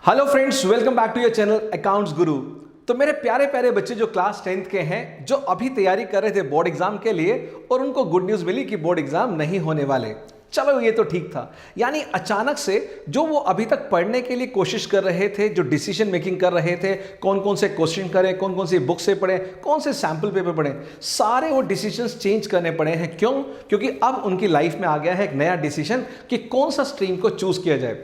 Hello friends, welcome back to your channel Accounts Guru. तो मेरे प्यारे प्यारे बच्चे जो क्लास 10th के हैं, जो अभी तैयारी कर रहे थे बोर्ड एग्जाम के लिए और उनको गुड न्यूज़ मिली कि बोर्ड एग्जाम नहीं होने वाले। चलो ये तो ठीक था, यानी अचानक से जो वो अभी तक पढ़ने के लिए कोशिश कर रहे थे, जो डिसीजन मेकिंग कर रहे थे, कौन कौन से क्वेश्चन करें, कौन कौन सी बुक से पढ़ें, कौन से सैम्पल पेपर पढ़ें, सारे वो डिसीजंस चेंज करने पड़े हैं। क्यों? क्योंकि अब उनकी लाइफ में आ गया है एक नया डिसीजन कि कौन सा स्ट्रीम को चूज किया जाए।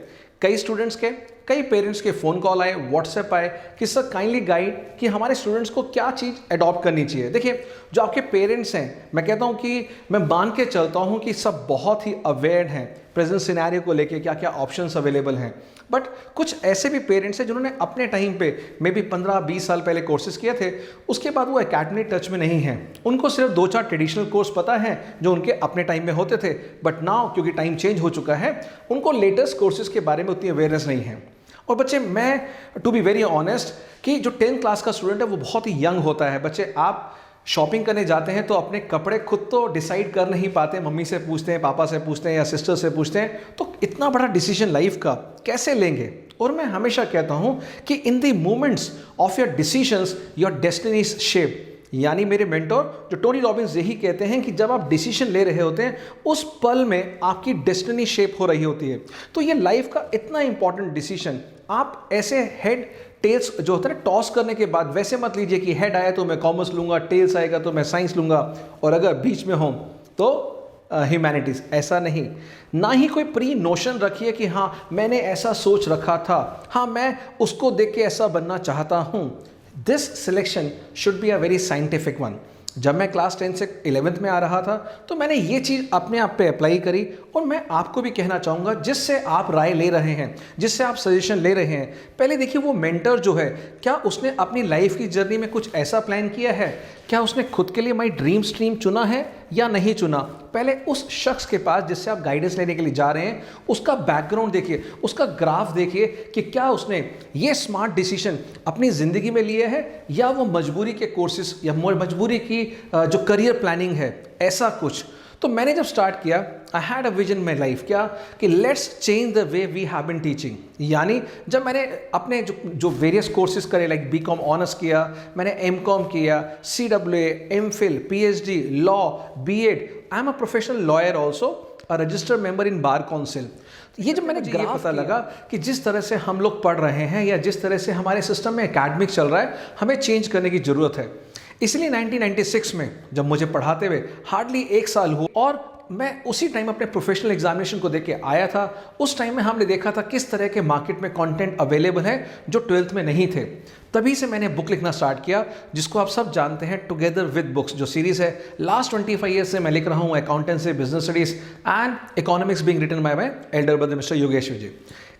कई स्टूडेंट्स के, कई पेरेंट्स के फ़ोन कॉल आए, व्हाट्सएप आए कि सर काइंडली गाइड कि हमारे स्टूडेंट्स को क्या चीज़ अडॉप्ट करनी चाहिए। देखिए, जो आपके पेरेंट्स हैं, मैं कहता हूं कि मैं मान के चलता हूं कि सब बहुत ही अवेयर हैं प्रेजेंट सिनेरियो को लेके, क्या क्या ऑप्शंस अवेलेबल हैं। बट कुछ ऐसे भी पेरेंट्स हैं जिन्होंने अपने टाइम पे मे बी 15-20 साल पहले कोर्सेज किए थे, उसके बाद वो एकेडमी टच में नहीं हैं। उनको सिर्फ 2-4 ट्रेडिशनल कोर्स पता है जो उनके अपने टाइम में होते थे। बट नाउ क्योंकि टाइम चेंज हो चुका है, उनको लेटेस्ट कोर्सेज के बारे में उतनी अवेयरनेस नहीं है। और बच्चे, मैं टू बी वेरी ऑनेस्ट कि जो 10th क्लास का स्टूडेंट है वो बहुत ही यंग होता है। बच्चे, आप शॉपिंग करने जाते हैं तो अपने कपड़े खुद तो डिसाइड कर नहीं पाते, मम्मी से पूछते हैं, पापा से पूछते हैं या सिस्टर से पूछते हैं। तो इतना बड़ा डिसीजन लाइफ का कैसे लेंगे? और मैं हमेशा कहता हूं कि in the moments of your decisions your destiny is shaped. यानी मेरे मेंटोर जो टोनी रॉबिन्स यही कहते हैं कि जब आप डिसीजन ले रहे होते हैं, उस पल में आपकी डेस्टिनी शेप हो रही होती है। तो ये लाइफ का इतना इंपॉर्टेंट डिसीजन आप ऐसे हेड टेल्स जो होता है ना, टॉस करने के बाद वैसे मत लीजिए कि हेड आया तो मैं कॉमर्स लूंगा, टेल्स आएगा तो मैं साइंस लूंगा, और अगर बीच में हो तो ह्यूमैनिटीज़। ऐसा नहीं। ना ही कोई प्री नोशन रखिए कि हाँ मैंने ऐसा सोच रखा था, हाँ मैं उसको देख के ऐसा बनना चाहता हूँ। This selection should be a very scientific one. जब मैं क्लास 10 से 11th में आ रहा था तो मैंने ये चीज़ अपने आप पे अप्लाई करी, और मैं आपको भी कहना चाहूँगा जिससे आप राय ले रहे हैं, जिससे आप सजेशन ले रहे हैं, पहले देखिए वो मेंटर जो है, क्या उसने अपनी लाइफ की जर्नी में कुछ ऐसा प्लान किया है? क्या उसने खुद के लिए माई ड्रीम स्ट्रीम चुना है या नहीं चुना? पहले उस शख्स के पास जिससे आप गाइडेंस लेने के लिए जा रहे हैं, उसका बैकग्राउंड देखिए, उसका ग्राफ देखिए कि क्या उसने ये स्मार्ट डिसीजन अपनी ज़िंदगी में लिए है या वो मजबूरी के कोर्सेज या मजबूरी की जो करियर प्लानिंग है, ऐसा कुछ। तो मैंने जब स्टार्ट किया, I had a vision my life, क्या कि let's change the way we have been teaching. यानी जब मैंने अपने जो वेरियस कोर्सेज करे, लाइक BCom ऑनर्स किया, मैंने MCom किया, CWA, MPhil, PhD, law, BEd, I am a professional lawyer also, a registered member in bar council. ये जब मैंने ये पता लगा कि जिस तरह से हम लोग पढ़ रहे हैं या जिस तरह से हमारे सिस्टम में एकेडमिक चल रहा है, हमें चेंज करने की ज़रूरत है। इसलिए 1996 में जब मुझे पढ़ाते हुए हार्डली 1 साल हुआ और मैं उसी टाइम अपने प्रोफेशनल एग्जामिनेशन को देख के आया था, उस टाइम में हमने देखा था किस तरह के मार्केट में कंटेंट अवेलेबल है जो 12th में नहीं थे। तभी से मैंने बुक लिखना स्टार्ट किया, जिसको आप सब जानते हैं टुगेदर विद बुक्स, जो सीरीज़ है। लास्ट 25 ईयर्स से मैं लिख रहा हूँ accountancy, business studies and economics being written by my elder brother mister Yogesh Vijay.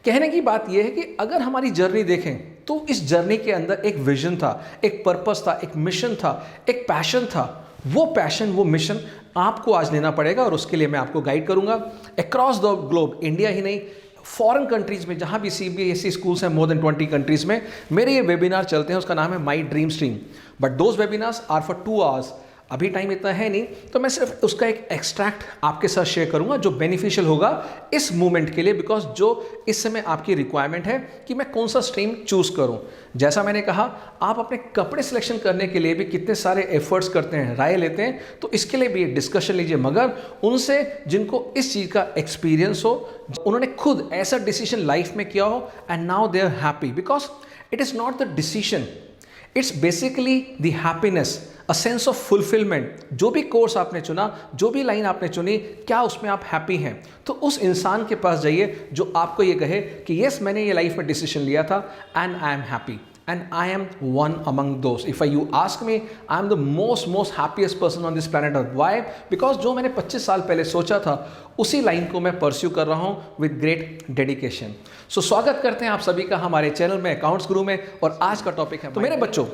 कहने की बात यह है कि अगर हमारी जर्नी देखें तो इस जर्नी के अंदर एक विजन था, एक पर्पस था, एक मिशन था, एक पैशन था। वो पैशन, वो मिशन आपको आज लेना पड़ेगा, और उसके लिए मैं आपको गाइड करूंगा अक्रॉस द ग्लोब। इंडिया ही नहीं, फॉरेन कंट्रीज में जहां भी CBSE स्कूल्स हैं, मोर देन 20 कंट्रीज में मेरे ये वेबिनार चलते हैं। उसका नाम है my dream stream, but those webinars are for 2 hours. अभी टाइम इतना है नहीं, तो मैं सिर्फ उसका एक एक्सट्रैक्ट आपके साथ शेयर करूंगा जो बेनिफिशियल होगा इस मूवमेंट के लिए, बिकॉज जो इस समय आपकी रिक्वायरमेंट है कि मैं कौन सा स्ट्रीम चूज करूं। जैसा मैंने कहा, आप अपने कपड़े सिलेक्शन करने के लिए भी कितने सारे एफर्ट्स करते हैं, राय लेते हैं, तो इसके लिए भी डिस्कशन लीजिए, मगर उनसे जिनको इस चीज़ का एक्सपीरियंस हो, उन्होंने खुद ऐसा डिसीजन लाइफ में किया हो and now they are happy, because it is not the decision, it's basically the happiness, a sense of fulfilment. जो भी कोर्स आपने चुना, जो भी लाइन आपने चुनी, क्या उसमें आप हैप्पी हैं? तो उस इंसान के पास जाइए जो आपको ये कहे कि यस, मैंने ये लाइफ में डिसीजन लिया था and I am happy, and I am one among those. If you ask me, I am the most happiest person on this planet earth. Why? Because जो मैंने 25 साल पहले सोचा था, उसी लाइन को मैं परस्यू कर रहा हूँ विद ग्रेट डेडिकेशन। सो स्वागत करते हैं आप सभी का हमारे चैनल में, अकाउंट्स गुरु में, और आज का टॉपिक है। तो मेरे बच्चों,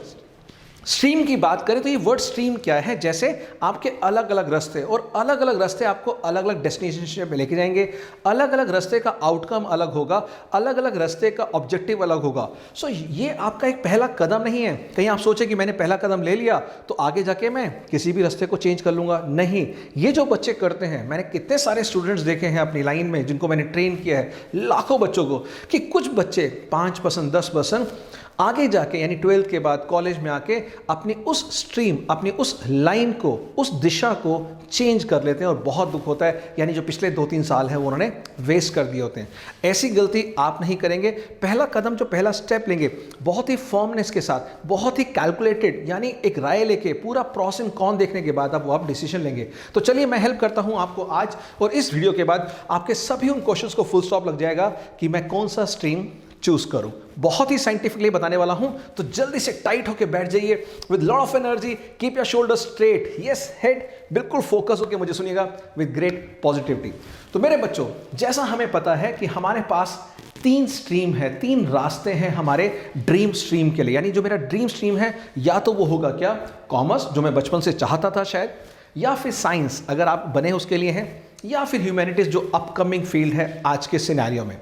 स्ट्रीम की बात करें तो ये वर्ड स्ट्रीम क्या है, जैसे आपके अलग अलग रास्ते, और अलग अलग रास्ते आपको अलग अलग डेस्टिनेशन पे लेके जाएंगे, अलग अलग रास्ते का आउटकम अलग होगा, अलग अलग रास्ते का ऑब्जेक्टिव अलग होगा। सो ये आपका एक पहला कदम नहीं है। कहीं आप सोचे कि मैंने पहला कदम ले लिया तो आगे जाके मैं किसी भी रास्ते को चेंज कर लूँगा, नहीं। ये जो बच्चे करते हैं, मैंने कितने सारे स्टूडेंट्स देखे हैं अपनी लाइन में जिनको मैंने ट्रेन किया है, लाखों बच्चों को, कि कुछ बच्चे 5% 10% आगे जाके यानी 12th के बाद कॉलेज में आके अपनी उस स्ट्रीम, अपनी उस लाइन को, उस दिशा को चेंज कर लेते हैं और बहुत दुख होता है। यानी जो पिछले 2-3 साल है वो उन्होंने वेस्ट कर दिए होते हैं। ऐसी गलती आप नहीं करेंगे। पहला कदम, जो पहला स्टेप लेंगे, बहुत ही फॉर्मनेस के साथ, बहुत ही कैलकुलेटेड, यानी एक राय लेके पूरा प्रोस एंड कॉन देखने के बाद आप डिसीजन लेंगे। तो चलिए मैं हेल्प करता हूं आपको आज, और इस वीडियो के बाद आपके सभी उन क्वेश्चंस को फुल स्टॉप लग जाएगा कि मैं कौन सा स्ट्रीम चूज करूं। बहुत ही साइंटिफिकली बताने वाला हूं, तो जल्दी से टाइट होकर बैठ जाइए with lot of energy, keep your shoulder straight, yes head बिल्कुल फोकस होकर मुझे सुनिएगा विद ग्रेट पॉजिटिविटी। तो मेरे बच्चों, जैसा हमें पता है कि हमारे पास 3 स्ट्रीम है, 3 रास्ते हैं हमारे ड्रीम स्ट्रीम के लिए। यानी जो मेरा ड्रीम स्ट्रीम है, या तो वो होगा क्या, कॉमर्स, जो मैं बचपन से चाहता था शायद, या फिर साइंस अगर आप बने उसके लिए हैं, या फिर ह्यूमैनिटीज जो अपकमिंग फील्ड है आज के सिनेरियो में।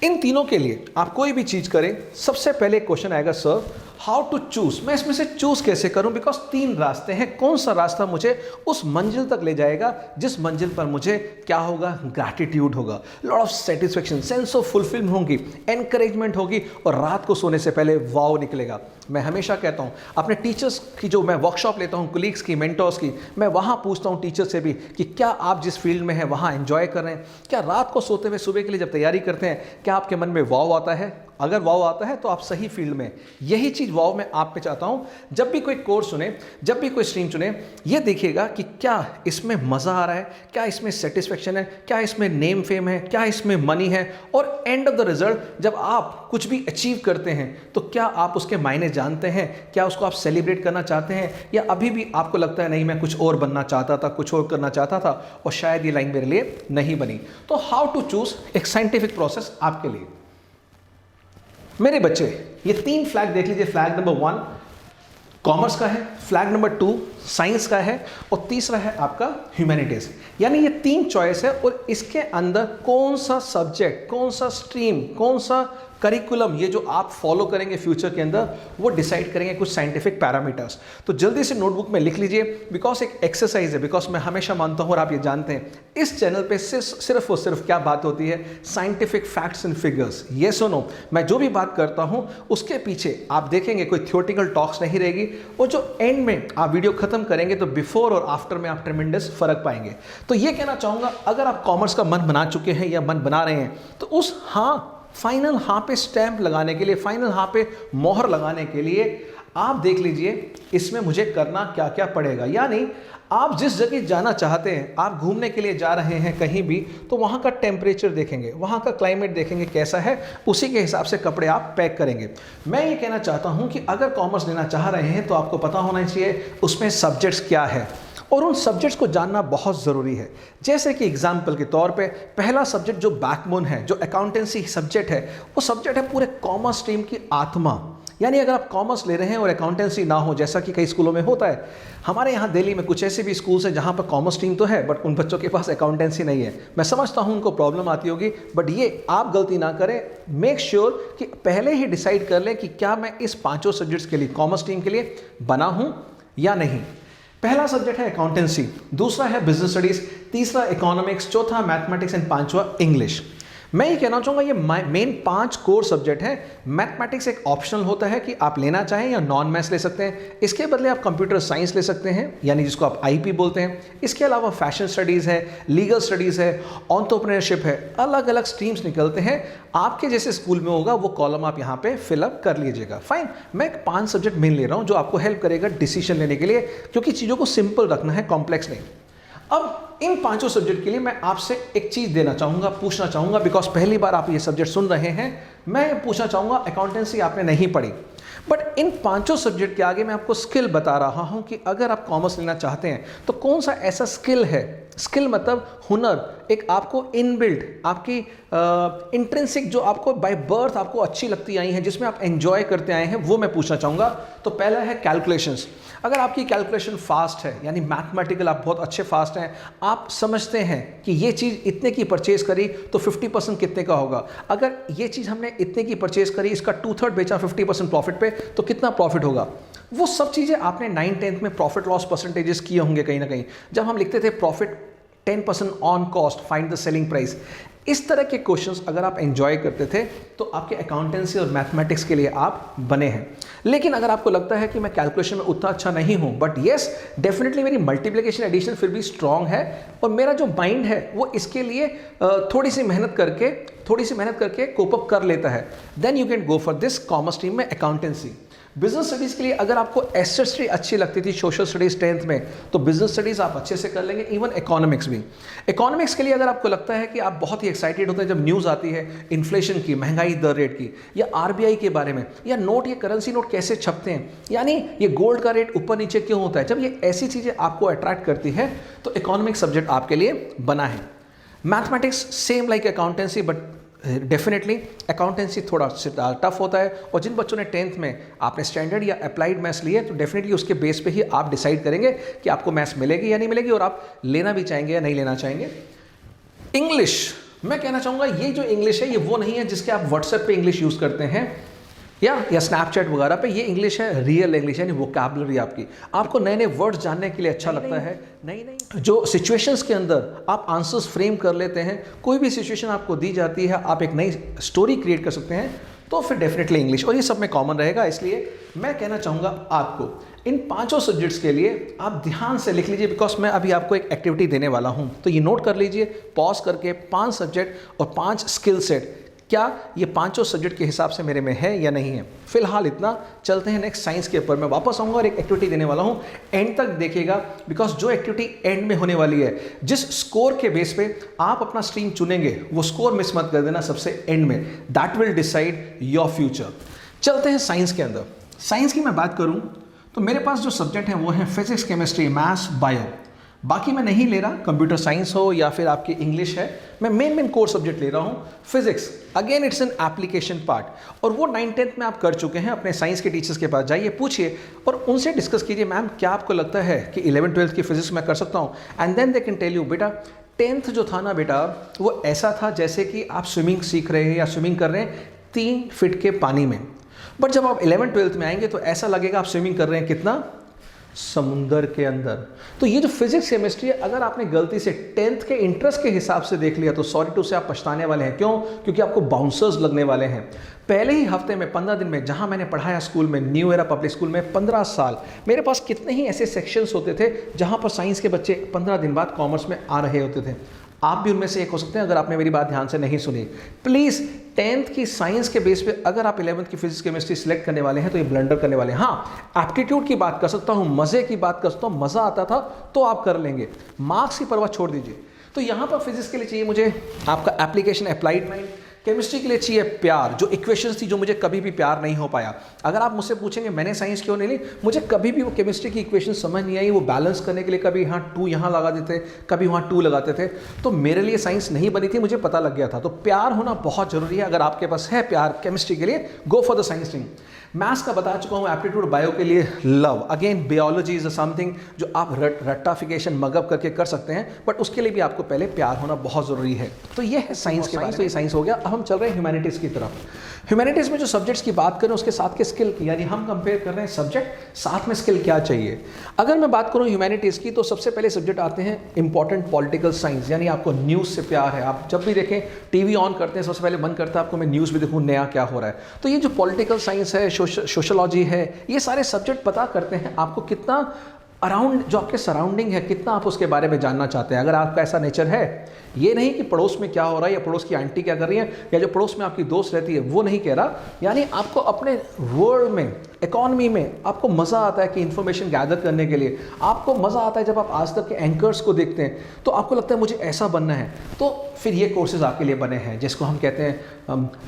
इन तीनों के लिए आप कोई भी चीज करें, सबसे पहले क्वेश्चन आएगा, सर हाउ टू चूज, मैं इसमें से चूज कैसे करूं, बिकॉज 3 रास्ते हैं, कौन सा रास्ता मुझे उस मंजिल तक ले जाएगा जिस मंजिल पर मुझे क्या होगा, ग्रैटिट्यूड होगा, lot of satisfaction, sense of fulfilment होगी, एनकरेजमेंट होगी, और रात को सोने से पहले वाव निकलेगा। मैं हमेशा कहता हूं अपने टीचर्स की, जो मैं वर्कशॉप लेता हूं कोलीग्स की, मेंटर्स की, मैं वहां पूछता हूं टीचर से भी कि क्या आप जिस फील्ड में हैं वहां एंजॉय कर रहे हैं, क्या रात को सोते हुए सुबह के लिए जब तैयारी करते हैं, क्या आपके मन में वाव आता है? अगर वाव आता है तो आप सही फील्ड में। यही चीज वाव मैं आप पे चाहता हूं। जब भी कोई कोर्स चुने, जब भी कोई स्ट्रीम चुने, ये देखिएगा कि क्या इसमें मजा आ रहा है, क्या इसमें सेटिस्फेक्शन है, क्या इसमें नेम फेम है, क्या इसमें मनी है, और एंड ऑफ द रिजल्ट जब आप कुछ भी अचीव करते हैं तो क्या आप उसके मायने जानते हैं, क्या उसको आप सेलिब्रेट करना चाहते हैं, या अभी भी आपको लगता है नहीं मैं कुछ और बनना चाहता था, कुछ और करना चाहता था और शायद ये लाइन मेरे लिए नहीं बनी। तो हाउ टू चूज एक साइंटिफिक प्रोसेस आपके लिए। मेरे बच्चे, ये 3 फ्लैग देख लीजिए। फ्लैग नंबर 1 कॉमर्स का है, फ्लैग नंबर 2 साइंस का है, और तीसरा है आपका ह्यूमैनिटीज। यानी ये 3 चॉइस है, और इसके अंदर कौन सा सब्जेक्ट, कौन सा स्ट्रीम, कौन सा करिकुलम ये जो आप फॉलो करेंगे फ्यूचर के अंदर, वो डिसाइड करेंगे कुछ साइंटिफिक पैरामीटर्स। तो जल्दी से नोटबुक में लिख लीजिए, बिकॉज एक एक्सरसाइज है, बिकॉज मैं हमेशा मानता हूं और आप ये जानते हैं इस चैनल पे सिर्फ और सिर्फ क्या बात होती है, साइंटिफिक फैक्ट्स एंड फिगर्स। ये सुनो, मैं जो भी बात करता हूं उसके पीछे आप देखेंगे कोई थियोरेटिकल टॉक्स नहीं रहेगी, और जो एंड में आप वीडियो खत्म करेंगे तो बिफोर और आफ्टर में आप ट्रेमेंडस फर्क पाएंगे। तो ये कहना चाहूंगा, अगर आप कॉमर्स का मन बना चुके हैं या मन बना रहे हैं, तो उस फाइनल हाँ पे स्टैंप लगाने के लिए, फाइनल हाँ पे मोहर लगाने के लिए आप देख लीजिए इसमें मुझे करना क्या क्या पड़ेगा। यानी आप जिस जगह जाना चाहते हैं, आप घूमने के लिए जा रहे हैं कहीं भी, तो वहाँ का टेम्परेचर देखेंगे, वहाँ का क्लाइमेट देखेंगे कैसा है, उसी के हिसाब से कपड़े आप पैक करेंगे। मैं ये कहना चाहता हूँ कि अगर कॉमर्स लेना चाह रहे हैं तो आपको पता होना चाहिए उसमें सब्जेक्ट्स क्या है, और उन सब्जेक्ट्स को जानना बहुत ज़रूरी है। जैसे कि एग्जाम्पल के तौर पे पहला सब्जेक्ट जो बैकबोन है, जो अकाउंटेंसी सब्जेक्ट है, वो सब्जेक्ट है पूरे कॉमर्स स्ट्रीम की आत्मा। यानी अगर आप कॉमर्स ले रहे हैं और अकाउंटेंसी ना हो, जैसा कि कई स्कूलों में होता है, हमारे यहाँ दिल्ली में कुछ ऐसे भी स्कूल्स हैं जहाँ पर कॉमर्स स्ट्रीम तो है बट उन बच्चों के पास अकाउंटेंसी नहीं है। मैं समझता हूँ उनको प्रॉब्लम आती होगी, बट ये आप गलती ना करें। मेक श्योर कि पहले ही डिसाइड कर लें कि क्या मैं इस 5 सब्जेक्ट्स के लिए, कॉमर्स स्ट्रीम के लिए बना हूँ या नहीं। पहला सब्जेक्ट है अकाउंटेंसी, दूसरा है बिजनेस स्टडीज, तीसरा इकोनॉमिक्स, चौथा मैथमेटिक्स एंड 5वां इंग्लिश। मैं ये कहना चाहूँगा ये मेन 5 कोर सब्जेक्ट हैं। मैथमेटिक्स एक ऑप्शनल होता है कि आप लेना चाहें या नॉन मैथ्स ले सकते हैं। इसके बदले आप कंप्यूटर साइंस ले सकते हैं, यानी जिसको आप आईपी बोलते हैं। इसके अलावा फैशन स्टडीज़ है, लीगल स्टडीज़ है, एंटरप्रेन्योरशिप है, अलग अलग स्ट्रीम्स निकलते हैं। आपके जैसे स्कूल में होगा वो कॉलम आप यहाँ पे फिलअप कर लीजिएगा। फाइन, मैं 5 सब्जेक्ट मेन ले रहा हूँ जो आपको हेल्प करेगा डिसीजन लेने के लिए, क्योंकि चीज़ों को सिंपल रखना है, कॉम्प्लेक्स नहीं। अब इन 5 सब्जेक्ट के लिए मैं आपसे एक चीज़ देना चाहूँगा, पूछना चाहूँगा, बिकॉज पहली बार आप ये सब्जेक्ट सुन रहे हैं। मैं पूछना चाहूँगा, अकाउंटेंसी आपने नहीं पढ़ी, बट इन पांचों सब्जेक्ट के आगे मैं आपको स्किल बता रहा हूं कि अगर आप कॉमर्स लेना चाहते हैं तो कौन सा ऐसा स्किल है, स्किल मतलब हुनर, एक आपको इनबिल्ट, आपकी इंट्रिंसिक, जो आपको बाय बर्थ आपको अच्छी लगती आई हैं, जिसमें आप एंजॉय करते आए हैं, वो मैं पूछना चाहूँगा। तो पहला है कैलकुलेशंस। अगर आपकी कैलकुलेशन फास्ट है, यानी मैथमेटिकल आप बहुत अच्छे फास्ट हैं, आप समझते हैं कि ये चीज़ इतने की परचेज करी तो 50% कितने का होगा, अगर ये चीज़ हमने इतने की परचेज करी, इसका 2/3 बेचा 50% प्रॉफिट पे, तो कितना प्रॉफिट होगा, वो सब चीज़ें आपने 9th-10th में प्रॉफिट लॉस परसेंटेजेस किए होंगे कहीं ना कहीं, जब हम लिखते थे profit 10% on cost, find the selling price. इस तरह के क्वेश्चंस अगर आप एंजॉय करते थे तो आपके अकाउंटेंसी और मैथमेटिक्स के लिए आप बने हैं। लेकिन अगर आपको लगता है कि मैं कैलकुलेशन में उतना अच्छा नहीं हूं, बट येस डेफिनेटली मेरी मल्टीप्लिकेशन एडिशन फिर भी स्ट्रांग है और मेरा जो माइंड है वो इसके लिए थोड़ी सी मेहनत करके कोप अप कर लेता है, then you can go for this commerce stream में अकाउंटेंसी। बिजनेस स्टडीज के लिए अगर आपको एसएसटी अच्छी लगती थी, सोशल स्टडीज 10th में, तो बिजनेस स्टडीज आप अच्छे से कर लेंगे, इवन इकोनॉमिक्स भी। इकोनॉमिक्स के लिए अगर आपको लगता है कि आप बहुत ही एक्साइटेड होते हैं जब न्यूज़ आती है इन्फ्लेशन की, महंगाई दर रेट की, या आरबीआई के बारे में, या नोट, ये करेंसी नोट कैसे छपते हैं, यानी ये गोल्ड का रेट ऊपर नीचे क्यों होता है, जब ये ऐसी चीज़ें आपको अट्रैक्ट करती है तो इकोनॉमिक्स सब्जेक्ट आपके लिए बना है। Mathematics same like accountancy, but definitely accountancy थोड़ा टफ होता है, और जिन बच्चों ने 10th में आपने स्टैंडर्ड या अप्लाइड मैथ्स लिए तो डेफिनेटली उसके बेस पे ही आप डिसाइड करेंगे कि आपको मैथ्स मिलेगी या नहीं मिलेगी, और आप लेना भी चाहेंगे या नहीं लेना चाहेंगे। इंग्लिश, मैं कहना चाहूँगा ये जो इंग्लिश है ये वो नहीं है जिसके आप व्हाट्सएप पे इंग्लिश यूज़ करते हैं या स्नैपचैट वगैरह पे। ये इंग्लिश है रियल इंग्लिश, यानी वोकैबुलरी आपकी, आपको नए नए वर्ड्स जानने के लिए अच्छा लगता है, नहीं जो सिचुएशंस के अंदर आप आंसर्स फ्रेम कर लेते हैं, कोई भी सिचुएशन आपको दी जाती है आप एक नई स्टोरी क्रिएट कर सकते हैं, तो फिर डेफिनेटली इंग्लिश, और ये सब में कॉमन रहेगा। इसलिए मैं कहना चाहूँगा आपको इन पांचों सब्जेक्ट्स के लिए आप ध्यान से लिख लीजिए, बिकॉज मैं अभी आपको एक एक्टिविटी देने वाला हूँ, तो ये नोट कर लीजिए पॉज करके, 5 सब्जेक्ट और 5 स्किल सेट, क्या ये पांचों सब्जेक्ट के हिसाब से मेरे में है या नहीं है। फिलहाल इतना, चलते हैं नेक्स्ट साइंस के ऊपर। मैं वापस आऊँगा और एक एक्टिविटी देने वाला हूँ, एंड तक देखिएगा, बिकॉज जो एक्टिविटी एंड में होने वाली है, जिस स्कोर के बेस पे आप अपना स्ट्रीम चुनेंगे वो स्कोर मिस मत कर देना सबसे एंड में, that will decide your future. चलते हैं साइंस के अंदर। साइंस की मैं बात करूँ तो मेरे पास जो सब्जेक्ट हैं वो हैं फिजिक्स, केमिस्ट्री, मैथ्स, बायो। बाकी मैं नहीं ले रहा, कंप्यूटर साइंस हो या फिर आपकी इंग्लिश है, मैं मेन कोर सब्जेक्ट ले रहा हूँ physics. Again it's an application part, और वो 9th-10th में आप कर चुके हैं। अपने साइंस के टीचर्स के पास जाइए, पूछिए और उनसे डिस्कस कीजिए, मैम क्या आपको लगता है कि 11th-12th की फिजिक्स मैं कर सकता हूँ, and then they can tell you, बेटा 10th जो था ना बेटा, वो ऐसा था जैसे कि आप स्विमिंग सीख रहे हैं या स्विमिंग कर रहे हैं 3 फीट के पानी में, बट जब आप 11th-12th में आएंगे तो ऐसा लगेगा आप स्विमिंग कर रहे हैं कितना, समुंदर के अंदर। तो ये जो फिजिक्स केमिस्ट्री है, अगर आपने गलती से 10th के इंटरेस्ट के हिसाब से देख लिया तो सॉरी टू से आप पछताने वाले हैं। क्यों? क्योंकि आपको बाउंसर्स लगने वाले हैं। पहले ही हफ्ते में 15 दिन में जहां मैंने पढ़ाया स्कूल में, न्यू एरा पब्लिक स्कूल में 15 साल, मेरे पास कितने ही ऐसे सेक्शंस होते थे जहां पर साइंस के बच्चे 15 दिन बाद कॉमर्स में आ रहे होते थे। आप भी उनमें से एक हो सकते हैं अगर आपने मेरी बात ध्यान से नहीं सुनी। प्लीज़ 10th की साइंस के बेस पे अगर आप 11th की फिजिक्स केमिस्ट्री सिलेक्ट करने वाले हैं तो ये ब्लंडर करने वाले हैं। हाँ, एप्टीट्यूड की बात कर सकता हूँ, मज़े की बात कर सकता हूँ, मज़ा आता था तो आप कर लेंगे, मार्क्स की परवाह छोड़ दीजिए। तो यहाँ पर फिजिक्स के लिए चाहिए मुझे आपका एप्लीकेशन, अप्लाइड माइंड। केमिस्ट्री के लिए चाहिए प्यार, जो इक्वेशंस थी जो मुझे कभी भी प्यार नहीं हो पाया। अगर आप मुझसे पूछेंगे मैंने साइंस क्यों नहीं ली, मुझे कभी भी वो केमिस्ट्री की इक्वेशन समझ नहीं आई। वो बैलेंस करने के लिए कभी यहाँ 2 यहाँ लगा देते, कभी वहाँ 2 लगाते थे, तो मेरे लिए साइंस नहीं बनी थी, मुझे पता लग गया था। तो प्यार होना बहुत जरूरी है। अगर आपके पास है प्यार केमिस्ट्री के लिए, go for the science stream. Maths का बता चुका हूँ, एप्टीट्यूड बायो के लिए love. Again biology is something जो आप रट्टाफिकेशन मगअप करके कर सकते हैं, बट उसके लिए भी आपको पहले प्यार होना बहुत ज़रूरी है। तो ये है साइंस के बारे में, ये साइंस हो गया। अब हम चल रहे हैं ह्यूमैनिटीज़ की तरफ। ह्यूमैनिटीज़ में जो सब्जेक्ट्स की बात करें उसके साथ के स्किल की, यानी हम कंपेयर कर रहे हैं सब्जेक्ट साथ में स्किल क्या चाहिए। अगर मैं बात करूँ ह्यूमैनिटीज़ की तो सबसे पहले सब्जेक्ट आते हैं इंपॉर्टेंट पॉलिटिकल साइंस, यानी आपको न्यूज़ से प्यार है। आप जब भी देखें, टीवी ऑन करते हैं, सबसे पहले मन करता है आपको मैं न्यूज़ भी देखूँ नया क्या हो रहा है। तो ये जो पॉलिटिकल साइंस है, सोशलॉजी है, ये सारे सब्जेक्ट पता करते हैं आपको कितना अराउंड जो आपके सराउंडिंग है कितना आप उसके बारे में जानना चाहते हैं। अगर आपका ऐसा नेचर है, ये नहीं कि पड़ोस में क्या हो रहा है या पड़ोस की आंटी क्या कर रही है या जो पड़ोस में आपकी दोस्त रहती है वो नहीं कह रहा, यानी आपको अपने वर्ल्ड में, इकोनॉमी में आपको मज़ा आता है कि इन्फॉर्मेशन गैदर करने के लिए। आपको मज़ा आता है जब आप आज तक के एंकर्स को देखते हैं तो आपको लगता है मुझे ऐसा बनना है, तो फिर ये कोर्सेज आपके लिए बने हैं जिसको हम कहते हैं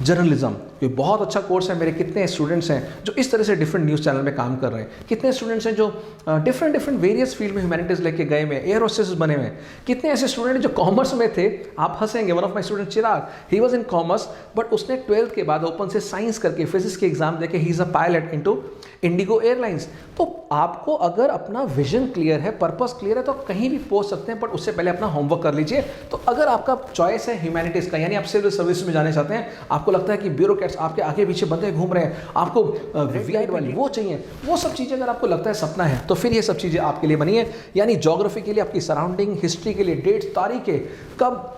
जर्नलिज्म। ये बहुत अच्छा कोर्स है। मेरे कितने स्टूडेंट्स हैं जो इस तरह से डिफरेंट न्यूज़ चैनल में काम कर रहे हैं, कितने स्टूडेंट्स हैं जो डिफरेंट वेरियस फील्ड में ह्यूमैनिटीज़ लेके गए हुए, एयर होस्टेस बने हुए हैं, कितने ऐसे स्टूडेंट जो कॉमर्स में थे। आप हंसेंगे, one of my student Chirag, he was in commerce but उसने 12th के बाद ओपन से साइंस करके फिजिक्स के एग्जाम देके he is a pilot into Indigo airlines. तो आपको अगर अपना विजन क्लियर है, पर्पस क्लियर है, तो आप कहीं भी पहुंच सकते हैं, बट उससे पहले अपना होमवर्क कर लीजिए। तो अगर आपका चॉइस है ह्यूमैनिटीज़ का, यानी आप सिविल सर्विस में जाना चाहते हैं, आपको लगता है कि ब्यूरोक्रेट्स आपके आगे पीछे बंदे घूम रहे हैं, आपको वीआईपी वाली वो चाहिए, वो सब चीज़ें अगर आपको लगता है सपना है, तो फिर ये सब चीज़ें आपके लिए बनी है। यानी ज्योग्राफी के लिए आपकी सराउंडिंग, हिस्ट्री के लिए डेट्स, तारीखें, कब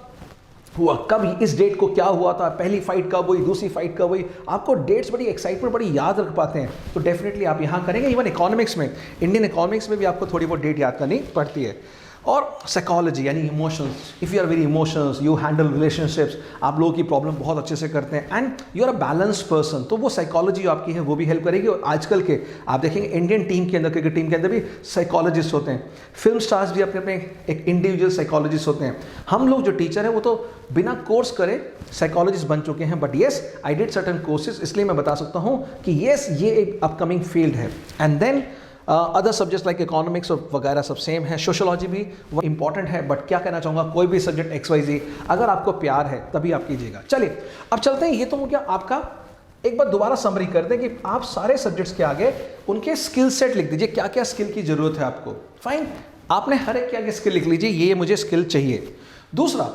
हुआ, कब इस डेट को क्या हुआ था, पहली फाइट कब हुई, दूसरी फाइट कब हुई, आपको डेट्स बड़ी एक्साइटमेंट बड़ी याद रख पाते हैं, तो डेफिनेटली आप यहाँ करेंगे। इवन इकोनॉमिक्स में, इंडियन इकोनॉमिक्स में भी आपको थोड़ी बहुत डेट याद करनी पड़ती है। और साइकोलॉजी यानी emotions, if you are very emotions, you handle relationships, आप लोगों की प्रॉब्लम बहुत अच्छे से करते हैं and you are a balance person, तो वो साइकोलॉजी आपकी है वो भी हेल्प करेगी। और आजकल के आप देखेंगे इंडियन टीम के अंदर, क्रिकेट टीम के अंदर भी साइकोलॉजिस्ट होते हैं, फिल्म स्टार्स भी अपने अपने एक इंडिविजुअल साइकोलॉजिस्ट होते हैं। हम लोग जो टीचर हैं वो तो बिना कोर्स करे साइकोलॉजिस्ट बन चुके हैं, but yes I did certain courses, इसलिए मैं बता सकता हूँ कि येस ये एक अपकमिंग फील्ड है। And then other subjects like economics और वगैरह सब सेम है, सोशोलॉजी भी वो इंपॉर्टेंट है, बट क्या कहना चाहूँगा, कोई भी सब्जेक्ट XYZ अगर आपको प्यार है तभी आप कीजिएगा। चलिए अब चलते हैं, ये तो हो गया आपका। एक बार दोबारा समरी कर दें कि आप सारे सब्जेक्ट्स के आगे उनके स्किल सेट लिख दीजिए, क्या क्या स्किल की जरूरत है आपको। फाइन, आपने हर एक के आगे स्किल लिख लीजिए, ये मुझे स्किल चाहिए। दूसरा,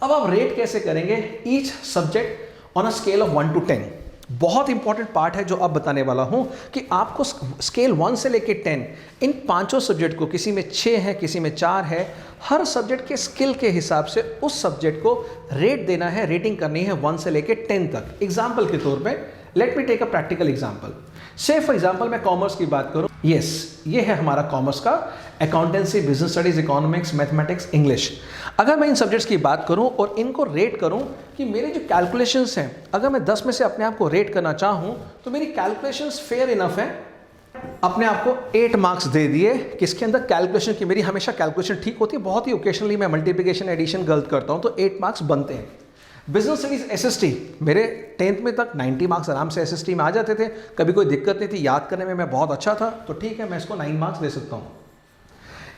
अब आप रेट कैसे करेंगे each subject on a scale of 1 to 10। बहुत इंपॉर्टेंट पार्ट है जो अब बताने वाला हूं कि आपको स्केल 1 से लेके 10 इन पांचों सब्जेक्ट को, किसी में 6 है, किसी में 4 है, हर सब्जेक्ट के स्किल के हिसाब से उस सब्जेक्ट को रेट देना है, रेटिंग करनी है 1 से लेके 10 तक। एग्जाम्पल के तौर पे let me take a practical example. Say for example मैं कॉमर्स की बात करूं, यस ये है हमारा कॉमर्स का, accountancy, business studies, economics, mathematics, English. अगर मैं इन सब्जेक्ट्स की बात करूं और इनको रेट करूं कि मेरे जो कैलकुलेशंस हैं, अगर मैं 10 में से अपने आप को रेट करना चाहूं तो मेरी कैलकुलेशंस फेयर इनफ है, अपने आप को 8 मार्क्स दे दिए। किसके अंदर, कैलकुलेशन की। मेरी हमेशा कैलकुलेशन ठीक होती है, बहुत ही ओकेशनली मैं मल्टीप्लिकेशन एडिशन गलत करता हूं, तो 8 मार्क्स बनते हैं। बिजनेस स्टडीज SST, मेरे 10th में तक 90 मार्क्स आराम से SST में आ जाते थे, कभी कोई दिक्कत नहीं थी, याद करने में मैं बहुत अच्छा था, तो ठीक है मैं इसको 9 मार्क्स दे सकता हूँ।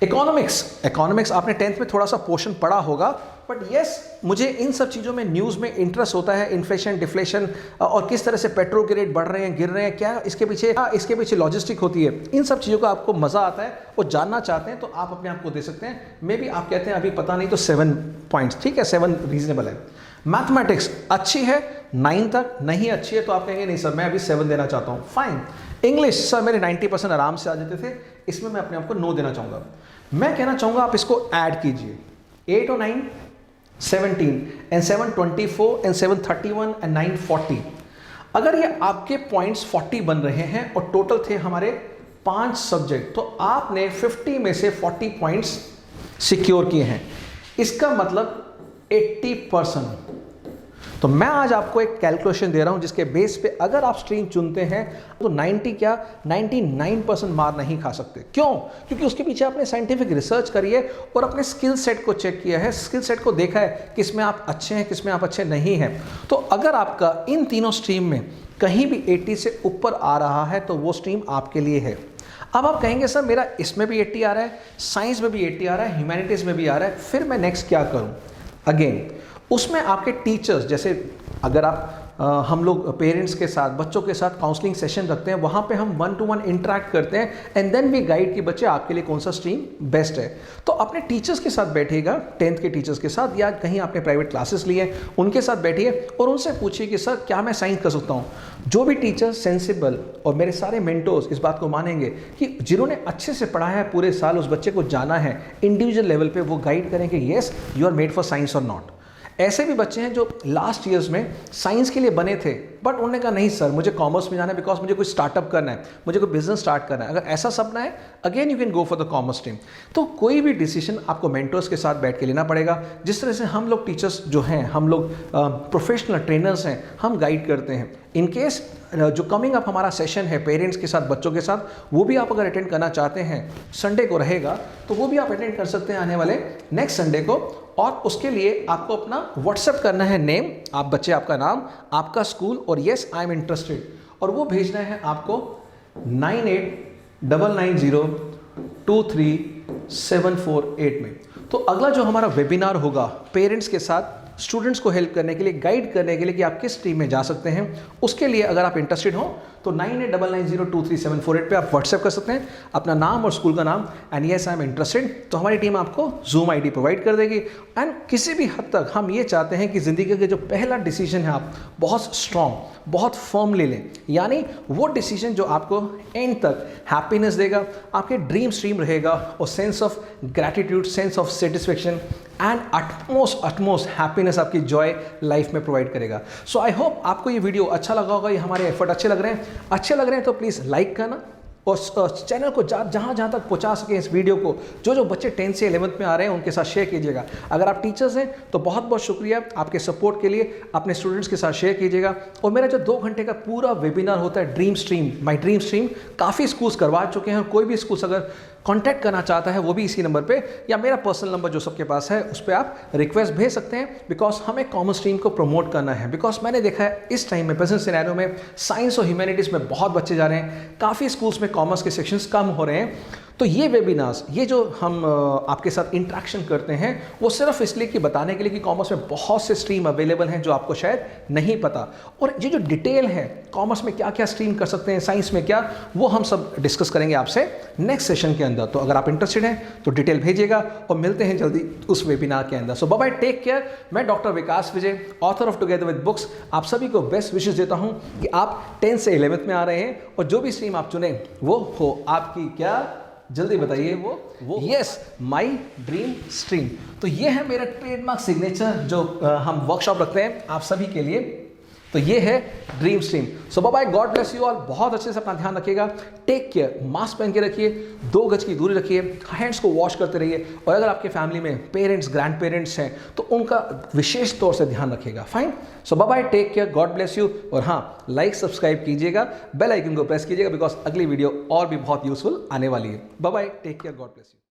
इकोनॉमिक्स आपने 10th में थोड़ा सा पोर्शन पढ़ा होगा, बट यस मुझे इन सब चीज़ों में न्यूज़ में इंटरेस्ट होता है, इन्फ्लेशन, डिफ्लेशन और किस तरह से पेट्रोल के रेट बढ़ रहे हैं, गिर रहे हैं, क्या इसके पीछे लॉजिस्टिक होती है, इन सब चीज़ों का आपको मज़ा आता है और जानना चाहते हैं तो आप अपने आप को दे सकते हैं। मे बी आप कहते हैं अभी पता नहीं, तो 7 पॉइंट्स, ठीक है 7 रीजनेबल है। मैथमेटिक्स अच्छी है 9 तक, नहीं अच्छी है तो आप कहेंगे नहीं सर मैं अभी 7 देना चाहता हूँ, फाइन। इंग्लिश सर मेरे 90% आराम से आ जाते थे, इसमें मैं अपने आप को 9 देना चाहूँगा। मैं कहना चाहूँगा आप इसको ऐड कीजिए, 8 और 9 17 एंड 7 24 एंड 7 31 एंड 9 40। अगर ये आपके पॉइंट्स 40 बन रहे हैं और टोटल थे हमारे 5 सब्जेक्ट, तो आपने 50 में से 40 पॉइंट्स सिक्योर किए हैं। इसका मतलब 80%। तो मैं आज आपको एक कैलकुलेशन दे रहा हूं जिसके बेस पे अगर आप स्ट्रीम चुनते हैं तो 99% मार नहीं खा सकते। क्यों? क्योंकि उसके पीछे आपने साइंटिफिक रिसर्च करी है और अपने स्किल सेट को चेक किया है, स्किल सेट को देखा है किसमें आप अच्छे हैं, किसमें आप अच्छे नहीं हैं। तो अगर आपका इन तीनों स्ट्रीम में कहीं भी 80 से ऊपर आ रहा है तो वो स्ट्रीम आपके लिए है। अब आप कहेंगे सर मेरा इसमें भी 80 आ रहा है, साइंस में भी 80 आ रहा है, ह्यूमैनिटीज़ में भी आ रहा है, फिर मैं नेक्स्ट क्या करूं? अगेन उसमें आपके टीचर्स, जैसे अगर आप हम लोग पेरेंट्स के साथ, बच्चों के साथ काउंसलिंग सेशन रखते हैं, वहाँ पे हम 1 to 1 इंटरेक्ट करते हैं एंड देन वी गाइड कि बच्चे आपके लिए कौन सा स्ट्रीम बेस्ट है। तो अपने टीचर्स के साथ बैठिएगा, 10th के टीचर्स के साथ, या कहीं आपने प्राइवेट क्लासेस लिए उनके साथ बैठिए और उनसे पूछिए कि सर क्या मैं साइंस कर सकता हूँ। जो भी टीचर सेंसिबल, और मेरे सारे मेंटोर्स इस बात को मानेंगे कि जिन्होंने अच्छे से पढ़ा है, पूरे साल उस बच्चे को जाना है, इंडिविजुअल लेवल पर वो गाइड करेंगे yes you are made for science और नॉट। ऐसे भी बच्चे हैं जो लास्ट ईयर्स में साइंस के लिए बने थे बट उन्होंने कहा नहीं सर मुझे कॉमर्स में जाना है बिकॉज मुझे कोई स्टार्टअप करना है, मुझे कोई बिजनेस स्टार्ट करना है। अगर ऐसा सपना है again you can go for the commerce stream. तो कोई भी डिसीजन आपको मेंटर्स के साथ बैठ के लेना पड़ेगा। जिस तरह से हम लोग टीचर्स जो हैं, हम लोग प्रोफेशनल ट्रेनर्स हैं, हम गाइड करते हैं। इन केस जो कमिंग अप हमारा सेशन है पेरेंट्स के साथ, बच्चों के साथ, वो भी आप अगर अटेंड करना चाहते हैं, संडे को रहेगा तो वो भी आप अटेंड कर सकते हैं आने वाले नेक्स्ट संडे को। और उसके लिए आपको अपना व्हाट्सएप करना है, नेम आप बच्चे, आपका नाम, आपका स्कूल और येस आई एम इंटरेस्टेड, और वो भेजना है आपको 9899023748 में। तो अगला जो हमारा वेबिनार होगा पेरेंट्स के साथ स्टूडेंट्स को हेल्प करने के लिए, गाइड करने के लिए कि आप किस स्ट्रीम में जा सकते हैं, उसके लिए अगर आप इंटरेस्टेड हो तो 9899023748 पे आप व्हाट्सएप कर सकते हैं अपना नाम और स्कूल का नाम and yes I am interested. तो हमारी टीम आपको जूम आईडी प्रोवाइड कर देगी। एंड किसी भी हद तक हम ये चाहते हैं कि ज़िंदगी का जो पहला डिसीजन है आप बहुत स्ट्रॉन्ग, बहुत फर्म ले लें, यानी वो डिसीजन जो आपको एंड तक हैप्पीनेस देगा, आपके ड्रीम स्ट्रीम रहेगा और sense of gratitude, sense of satisfaction and utmost happiness आपकी जॉय लाइफ में प्रोवाइड करेगा। सो आई होप आपको ये वीडियो अच्छा लगा होगा, ये हमारे एफर्ट अच्छे लग रहे हैं तो प्लीज़ लाइक करना और चैनल को जहाँ तक पहुँचा सकें इस वीडियो को, जो बच्चे 10th से 11th में आ रहे हैं उनके साथ शेयर कीजिएगा। अगर आप टीचर्स हैं तो बहुत बहुत शुक्रिया आपके सपोर्ट के लिए, अपने स्टूडेंट्स के साथ शेयर कीजिएगा। और मेरा जो 2 घंटे का पूरा वेबिनार होता है ड्रीम स्ट्रीम, माई ड्रीम स्ट्रीम, काफ़ी स्कूल्स करवा चुके हैं और कोई भी स्कूल्स अगर कांटेक्ट करना चाहता है वो भी इसी नंबर पे या मेरा पर्सनल नंबर जो सबके पास है उस पर आप रिक्वेस्ट भेज सकते हैं। बिकॉज हमें कॉमर्स स्ट्रीम को प्रमोट करना है। बिकॉज मैंने देखा है इस टाइम में, प्रेजेंट सिनेरियो में, साइंस और ह्यूमैनिटीज़ में बहुत बच्चे जा रहे हैं, काफ़ी स्कूल्स में कॉमर्स के सेक्शंस कम हो रहे हैं। तो ये वेबिनार्स, ये जो हम आपके साथ इंटरेक्शन करते हैं वो सिर्फ इसलिए कि बताने के लिए कि कॉमर्स में बहुत से स्ट्रीम अवेलेबल हैं जो आपको शायद नहीं पता, और ये जो डिटेल है कॉमर्स में क्या क्या स्ट्रीम कर सकते हैं, साइंस में क्या, वो हम सब डिस्कस करेंगे आपसे नेक्स्ट सेशन के अंदर। तो अगर आप इंटरेस्टेड हैं तो डिटेल भेजिएगा और मिलते हैं जल्दी उस वेबिनार के अंदर। सो बाय बाय, टेक केयर। मैं doctor Vikas Vijay, author of together with books, आप सभी को बेस्ट विशेष देता हूँ कि आप 10th से 11th में आ रहे हैं और जो भी स्ट्रीम आप चुने वो हो आपकी क्या, जल्दी बताइए वो यस, माई ड्रीम स्ट्रीम। तो ये है मेरा ट्रेडमार्क सिग्नेचर जो हम वर्कशॉप रखते हैं आप सभी के लिए। तो ये है dream stream. So bye bye, God bless you all. बहुत अच्छे से अपना ध्यान रखिएगा, टेक केयर, मास्क पहन के रखिए, 2 गज की दूरी रखिए, हैंड्स को वॉश करते रहिए। और अगर आपके फैमिली में पेरेंट्स, ग्रैंड पेरेंट्स हैं तो उनका विशेष तौर से ध्यान रखिएगा। Fine. So bye bye, take care, God bless you. और हाँ, लाइक सब्सक्राइब कीजिएगा, बेल आइकन को प्रेस कीजिएगा बिकॉज अगली वीडियो और भी बहुत यूजफुल आने वाली है। Bye bye, take care, God bless you.